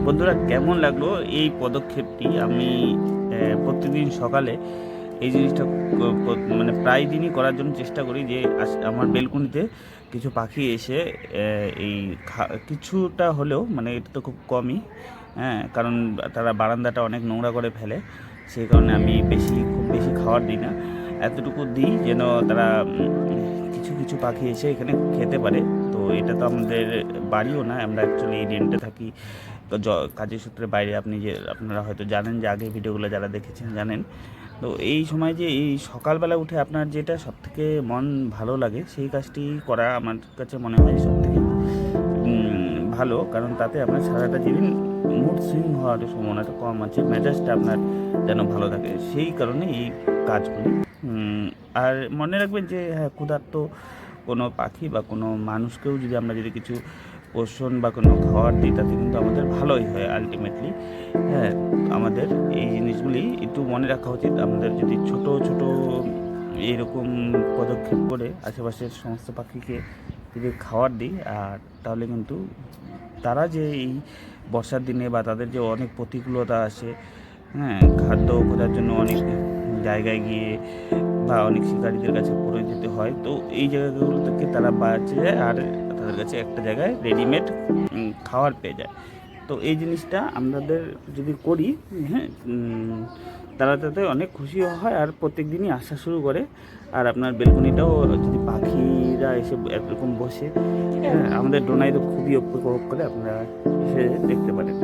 বন্ধুরা, কেমন লাগলো এই পদক্ষেপটি? আমি প্রতিদিন সকালে এই জিনিসটা মানে প্রায় দিনই করার জন্য চেষ্টা করি যে আমার বেলকনিতে কিছু পাখি এসে এই কিছুটা হলেও, মানে এটা তো খুব কমই, হ্যাঁ, কারণ তারা বারান্দাটা অনেক নোংরা করে ফেলে। সেই কারণে আমি খুব বেশি খাবার দিই না, এতটুকু দিই যেন তারা কিছু কিছু পাখি এসে এখানে খেতে পারে। তো এটা তো আমাদের বাড়িও না, আমরা অ্যাকচুয়ালি রেন্টে থাকি, তো কাজের সূত্রে বাইরে। আপনারা হয়তো জানেন, যে আগে ভিডিওগুলো যারা দেখেছেন জানেন। তো এই সময় যে এই সকালবেলা উঠে আপনার যেটা সবথেকে মন ভালো লাগে, সেই কাজটি করা আমার কাছে মনে হয় সবথেকে ভালো। কারণ তাতে আপনার সারাটা দিন মুড সুইং হওয়ার সম্ভাবনাটা কম আছে, মেজাজটা আপনার যেন ভালো থাকে, সেই কারণে এই কাজগুলি। আর মনে রাখবেন যে হ্যাঁ, ক্ষুধার্ত কোনো পাখি বা কোনো মানুষকেও যদি কিছু পোষণ বা কোনো খাবার দিই, তাতে কিন্তু আমাদের ভালোই হয় আলটিমেটলি। হ্যাঁ, আমাদের এই জিনিসগুলি একটু মনে রাখা উচিত। আমাদের যদি ছোট ছোট এইরকম পদক্ষেপ করে আশেপাশের সমস্ত পাখিকে যদি খাবার দিই, আর তাহলে কিন্তু তারা যে এই বর্ষার দিনে বা তাদের যে অনেক প্রতিকূলতা আসে, হ্যাঁ, খাদ্য খোঁজার জন্য অনেক জায়গায় গিয়ে বা অনেক শিকারীদের কাছে পড়ে যেতে হয়, তো এই জায়গাগুলো থেকে তারা বাঁচে যায়, আর তাদের কাছে একটা জায়গায় রেডিমেড খাবার পেয়ে যায়। তো এই জিনিসটা আমাদের যদি করি, হ্যাঁ, তারা তাতে অনেক খুশিও হয় আর প্রত্যেক দিনই আসা শুরু করে। আর আপনার বেলকনিটাও যদি পাখিরা এসে এরকম বসে, হ্যাঁ, আমাদের ডোনাই তো খুবই উপভোগ করে, আপনারা এসে দেখতে পারেন।